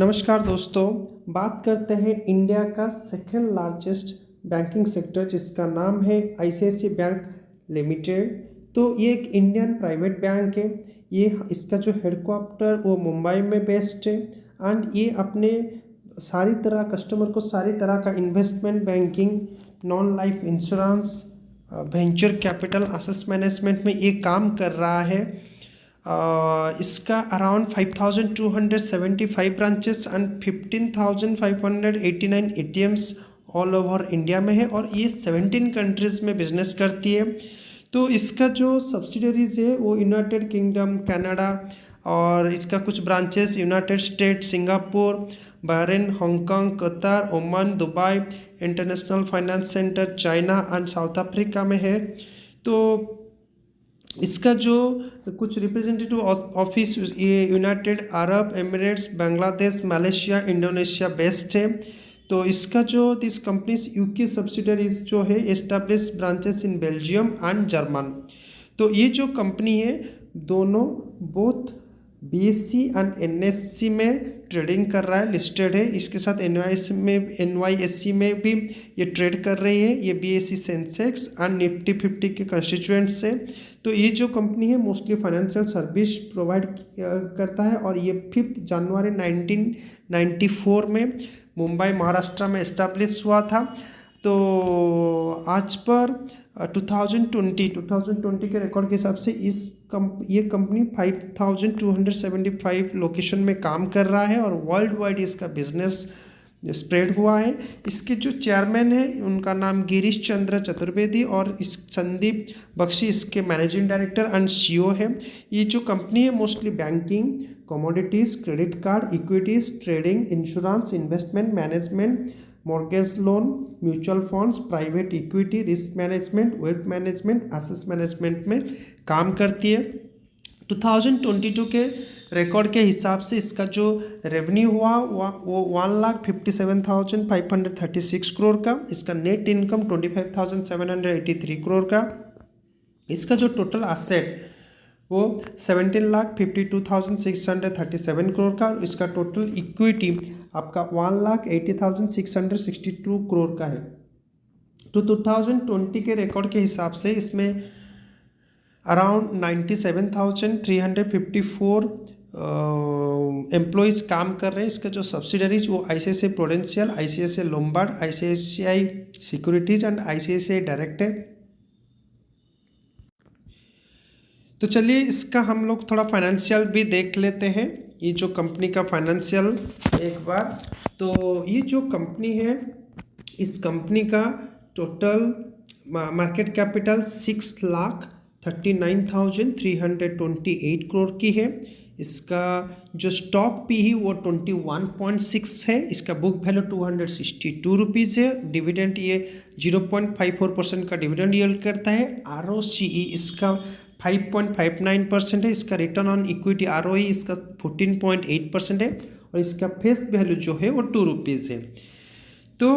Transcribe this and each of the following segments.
नमस्कार दोस्तों। बात करते हैं इंडिया का सेकंड लार्जेस्ट बैंकिंग सेक्टर जिसका नाम है आईसीआईसीआई बैंक लिमिटेड। तो ये एक इंडियन प्राइवेट बैंक है। ये इसका जो हेडक्वार्टर वो मुंबई में बेस्ड है एंड ये अपने सारी तरह कस्टमर को सारी तरह का investment banking, non life insurance, venture capital, asset management में ये काम कर रहा है। इसका around 5275 branches and 15,589 ATMs all over India में है और ये 17 कंट्रीज़ में बिजनेस करती है। तो इसका जो सब्सिडरीज है वो यूनाइटेड किंगडम, कनाडा और इसका कुछ branches United state, Singapore, Bahrain, Hong Kong, Qatar, Oman, Dubai, international finance centre, China and south Africa में है। तो इसका जो कुछ रिप्रेजेंटेटिव ऑफिस ये United Arab Emirates, Bangladesh, Malaysia, Indonesia based है। तो इसका जो दिस कंपनीज यूके सब्सिडरीज जो है establish branches in Belgium and German. तो ये जो कंपनी है दोनों बोथ बीएससी एंड एनएससी में ट्रेडिंग कर रहा है, लिस्टेड है। इसके साथ एनवाईएससी में भी ये ट्रेड कर रही है। ये बीएससी सेंसेक्स एंड निफ्टी 50 के कंस्टिट्यूएंट्स है। तो ये जो कंपनी है मोस्टली फाइनेंशियल सर्विस प्रोवाइड करता है और ये 5 जनवरी 1994 में मुंबई महाराष्ट्र में इस्टेब्लिश हुआ था। तो आज पर 2020 के रिकॉर्ड के हिसाब से ये कंपनी 5275 लोकेशन में काम कर रहा है और वर्ल्ड वाइड इसका बिजनेस स्प्रेड हुआ है। इसके जो चेयरमैन है उनका नाम गिरीश चंद्र चतुर्वेदी और इस संदीप बख्शी इसके मैनेजिंग डायरेक्टर एंड सीईओ है। ये जो कंपनी है mostly banking, commodities, credit card, equities, trading, insurance, investment management, mortgage loan, mutual funds, private equity, risk management, wealth management, asset management में काम करती है। 2022 के रिकॉर्ड के हिसाब से इसका जो रेवेन्यू हुआ वो 1,57,536 करोड़ का। इसका नेट इनकम 25,783 करोड़ का। इसका जो टोटल एसेट वो 17,52,637 करोड़ का और इसका टोटल इक्विटी आपका 1,80,662 करोड़ का है। तो 2020 के रिकॉर्ड के हिसाब से इसमें अराउंड 97,354 एम्प्लॉयज़ काम कर रहे हैं। इसका जो सब्सिडरीज वो ICICI prudential, ICICI Lombard, ICICI securities and ICICI direct है। तो चलिए इसका हम लोग थोड़ा फाइनेंशियल भी देख लेते हैं, ये जो कंपनी का फाइनेंशियल एक बार। तो ये जो कंपनी है इस कंपनी का टोटल मार्केट कैपिटल 6,39,328 करोड़ की है। इसका जो स्टॉक पी ही वो 21.6 है। इसका बुक वैल्यू 262 रुपीज़ है। डिविडेंड ये 0.54% का डिविडेंड यील्ड करता है। आरओसीई इसका 5.59% है। इसका रिटर्न ऑन इक्विटी आरओई इसका 14.8% है और इसका फेस वैल्यू जो है वो 2 रुपीज़ है। तो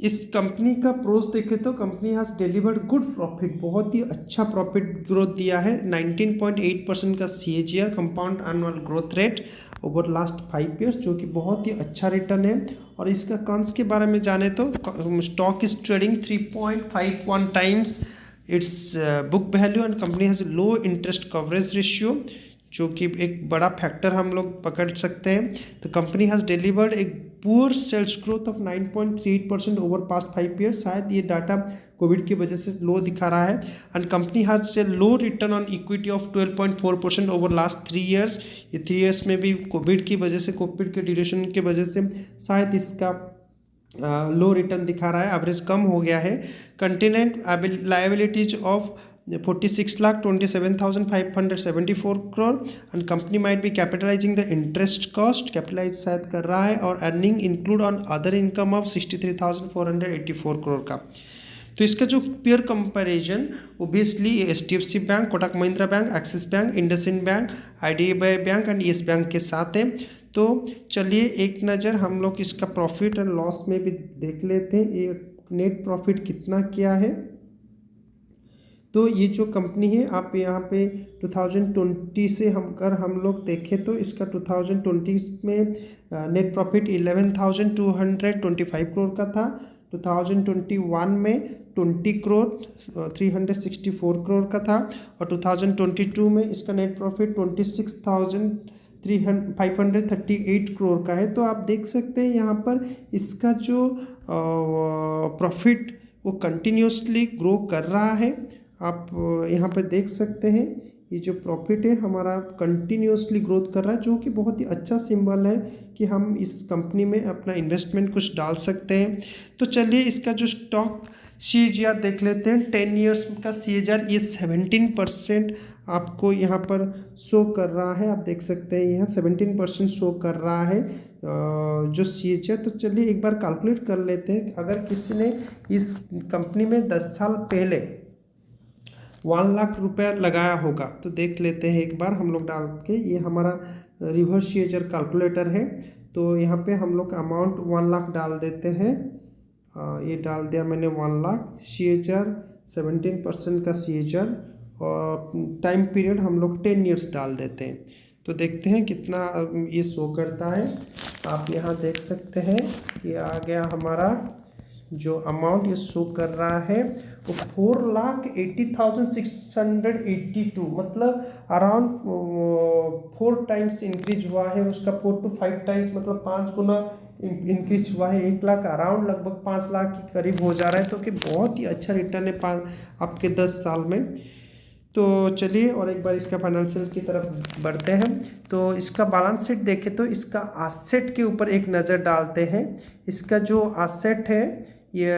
इस कंपनी का प्रोस देखें तो company has delivered good profit, बहुत ही अच्छा प्रॉफिट ग्रोथ दिया है। 19.8% का CAGR compound annual growth rate over last 5 years, जो कि बहुत ही अच्छा रिटर्न है। और इसका कॉन्स के बारे में जाने तो stock is trading 3.51 times it's book value and company has low interest coverage ratio, जो कि एक बड़ा फैक्टर हम लोग पकड़ सकते हैं। तो कंपनी हैज़ डिलीवर्ड एक poor sales growth of 9.38% over past 5 years. शायद ये डाटा कोविड की वजह से लो दिखा रहा है। And company has a low return on equity of 12.4% over last 3 years. ये 3 ईयर्स में भी कोविड की वजह से, कोविड के ड्यूरेशन की वजह से शायद इसका लो रिटर्न दिखा रहा है, एवरेज कम हो गया है। Contingent liabilities of 46,27,574 crore and company might be capitalising the interest cost, capitalise शायद कर रहा है। और earning include on other income of 63,484 crore का। तो इसका जो peer comparison obviously HDFC bank, Kotak Mahindra bank, Axis bank, IndusInd bank, IDBI bank and yes bank के साथ है। तो चलिए एक नज़र हम लोग इसका प्रॉफिट एंड लॉस में भी देख लेते हैं, ये नेट प्रॉफिट कितना क्या है। तो ये जो कंपनी है आप यहाँ पे 2020 से हम लोग देखें तो इसका 2020 में नेट प्रॉफिट 11,225 करोड़ का था। 2021 में 20 करोड़ 364 करोड़ का था और 2022 में इसका नेट प्रॉफिट 26,538 करोड़ का है। तो आप देख सकते हैं यहाँ पर इसका जो प्रॉफिट वो कंटिन्यूसली ग्रो कर रहा है। आप यहाँ पर देख सकते हैं ये जो प्रॉफिट है हमारा कंटिन्यूसली ग्रोथ कर रहा है, जो कि बहुत ही अच्छा सिंबल है कि हम इस कंपनी में अपना इन्वेस्टमेंट कुछ डाल सकते हैं। तो चलिए इसका जो स्टॉक CAGR देख लेते हैं। 10 ईयर्स का CAGR ये 17% आपको यहाँ पर शो कर रहा है। आप देख सकते हैं यहाँ 17% शो कर रहा है जो CAGR। तो चलिए एक बार कैलकुलेट कर लेते हैं। अगर किसी ने इस कंपनी में 10 साल पहले 1 लाख रुपया लगाया होगा तो देख लेते हैं एक बार हम लोग डाल के। ये हमारा रिवर्स CAGR कैलकुलेटर है। तो यहाँ पे हम लोग अमाउंट 1 लाख डाल देते हैं। ये डाल दिया मैंने 1 लाख। CAGR 17% का CAGR और टाइम पीरियड हम लोग 10 ईयर्स डाल देते हैं। तो देखते हैं कितना ये शो करता है। आप यहाँ देख सकते हैं ये आ गया हमारा जो अमाउंट ये शो कर रहा है वो 4,80,682, मतलब अराउंड 4 टाइम्स इंक्रीज हुआ है उसका। 4 to 5 टाइम्स मतलब 5 गुना इंक्रीज हुआ है। 1 लाख अराउंड लगभग 5 लाख के करीब हो जा रहा है। तो कि बहुत ही अच्छा रिटर्न है आपके 10 साल में। तो चलिए और एक बार इसका फाइनेंशियल की तरफ बढ़ते हैं। तो इसका बैलेंस शीट देखें तो इसका एसेट के ऊपर एक नज़र डालते हैं। इसका जो एसेट है ये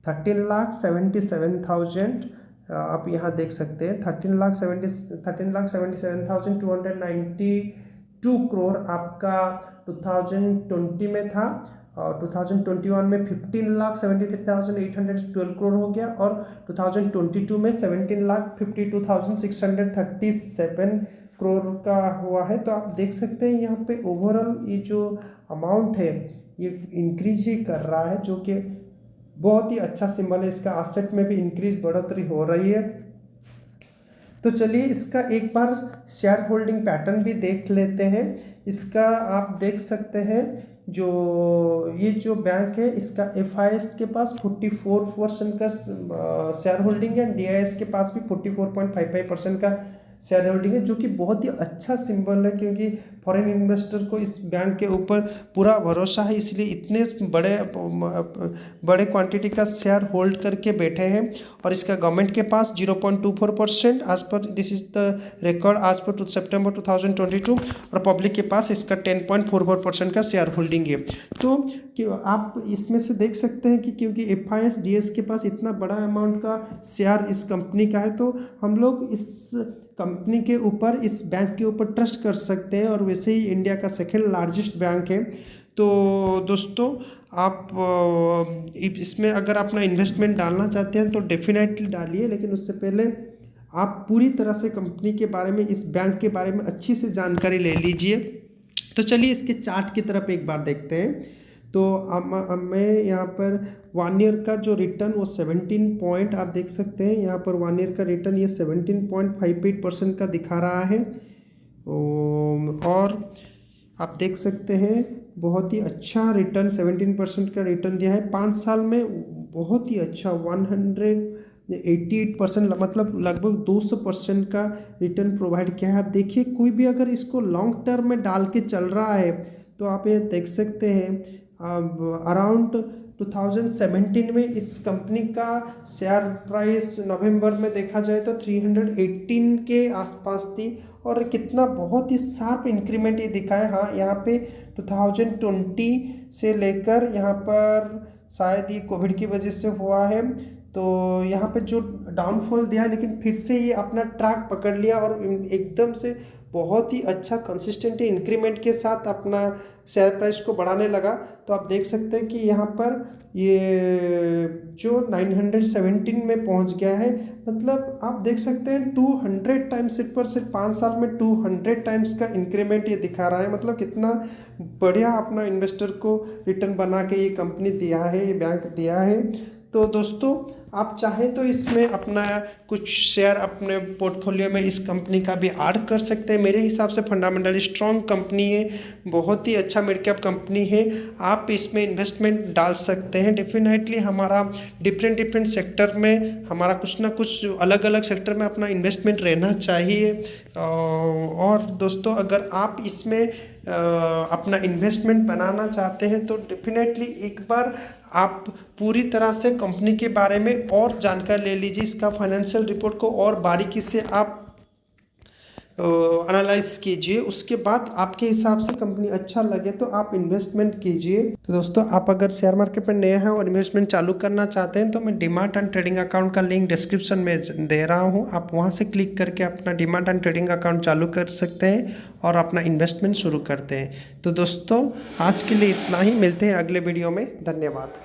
13,77,000 आप यहाँ देख सकते हैं। 13,77,292 करोड़ आपका 2020 में था और 2021 में 15,73,812 करोड़ हो गया और 2022 में 17,52,637 करोड़ का हुआ है। तो आप देख सकते हैं यहाँ पे ओवरऑल ये जो अमाउंट है ये इंक्रीज ही कर रहा है, जो कि बहुत ही अच्छा सिंबल है। इसका एसेट में भी इंक्रीज बढ़ोतरी हो रही है। तो चलिए इसका एक बार शेयर होल्डिंग पैटर्न भी देख लेते हैं। इसका आप देख सकते हैं जो ये जो बैंक है इसका FIS के पास 44% का शेयर होल्डिंग है। DIS के पास भी 44.55% का शेयर होल्डिंग है, जो कि बहुत ही अच्छा सिंबल है क्योंकि फॉरेन इन्वेस्टर को इस बैंक के ऊपर पूरा भरोसा है, इसलिए इतने बड़े क्वांटिटी का शेयर होल्ड करके बैठे हैं। और इसका गवर्नमेंट के पास 0.24% आज पर, दिस इज द रिकॉर्ड आज पर सितंबर 2022, और पब्लिक के पास इसका 10.44% का शेयर होल्डिंग है। तो आप इसमें से देख सकते हैं कि क्योंकि FIS DS के पास इतना बड़ा अमाउंट का शेयर इस कंपनी का है, तो हम लोग इस कंपनी के ऊपर, इस बैंक के ऊपर ट्रस्ट कर सकते हैं। और वैसे ही इंडिया का सेकेंड लार्जेस्ट बैंक है। तो दोस्तों आप इसमें अगर अपना इन्वेस्टमेंट डालना चाहते हैं तो डेफिनेटली डालिए, लेकिन उससे पहले आप पूरी तरह से कंपनी के बारे में, इस बैंक के बारे में अच्छी से जानकारी ले लीजिए। तो चलिए इसके चार्ट की तरफ एक बार देखते हैं। तो मैं यहाँ पर 1 ईयर का जो रिटर्न वो 17 पॉइंट आप देख सकते हैं। यहाँ पर 1 ईयर का रिटर्न ये 17.58% का दिखा रहा है। और आप देख सकते हैं बहुत ही अच्छा रिटर्न 17% का रिटर्न दिया है। 5 साल में बहुत ही अच्छा 188%, मतलब लगभग 200% का रिटर्न प्रोवाइड किया है। आप देखिए कोई भी अगर इसको लॉन्ग टर्म में डाल के चल रहा है तो आप ये देख सकते हैं अराउंड 2017 में इस कंपनी का शेयर प्राइस नवंबर में देखा जाए तो 318 के आसपास थी, और कितना बहुत ही शार्प इंक्रीमेंट ये दिखा है। हाँ, यहाँ पे 2020 से लेकर यहाँ पर शायद ये कोविड की वजह से हुआ है, तो यहाँ पे जो डाउनफॉल दिया है, लेकिन फिर से ये अपना ट्रैक पकड़ लिया और एकदम से बहुत ही अच्छा कंसिस्टेंट इंक्रीमेंट के साथ अपना शेयर प्राइस को बढ़ाने लगा। तो आप देख सकते हैं कि यहाँ पर ये जो 917 में पहुँच गया है, मतलब आप देख सकते हैं 200 टाइम्स, सिर्फ 5 साल में 200 टाइम्स का इंक्रीमेंट ये दिखा रहा है। मतलब कितना बढ़िया अपना इन्वेस्टर को रिटर्न बना के ये कंपनी दिया है, ये बैंक दिया है। तो दोस्तों आप चाहें तो इसमें अपना कुछ शेयर अपने पोर्टफोलियो में इस कंपनी का भी ऐड कर सकते हैं। मेरे हिसाब से फंडामेंटली स्ट्रॉन्ग कंपनी है, बहुत ही अच्छा मिड कैप कंपनी है, आप इसमें इन्वेस्टमेंट डाल सकते हैं। डेफिनेटली हमारा डिफरेंट सेक्टर में हमारा कुछ ना कुछ अलग अलग सेक्टर में अपना इन्वेस्टमेंट रहना चाहिए। और दोस्तों अगर आप इसमें अपना इन्वेस्टमेंट बनाना चाहते हैं तो डेफिनेटली एक बार आप पूरी तरह से कंपनी के बारे में और जानकारी ले लीजिए, इसका फाइनेंशियल रिपोर्ट को और बारीकी से आप एनालाइज कीजिए। उसके बाद आपके हिसाब से कंपनी अच्छा लगे तो आप इन्वेस्टमेंट कीजिए। तो दोस्तों आप अगर शेयर मार्केट में नए हैं और इन्वेस्टमेंट चालू करना चाहते हैं तो मैं डीमैट एंड ट्रेडिंग अकाउंट का लिंक डिस्क्रिप्शन में दे रहा हूं, आप वहां से क्लिक करके अपना डीमैट एंड ट्रेडिंग अकाउंट चालू कर सकते हैं और अपना इन्वेस्टमेंट शुरू करते हैं। तो दोस्तों आज के लिए इतना ही, मिलते हैं अगले वीडियो में। धन्यवाद।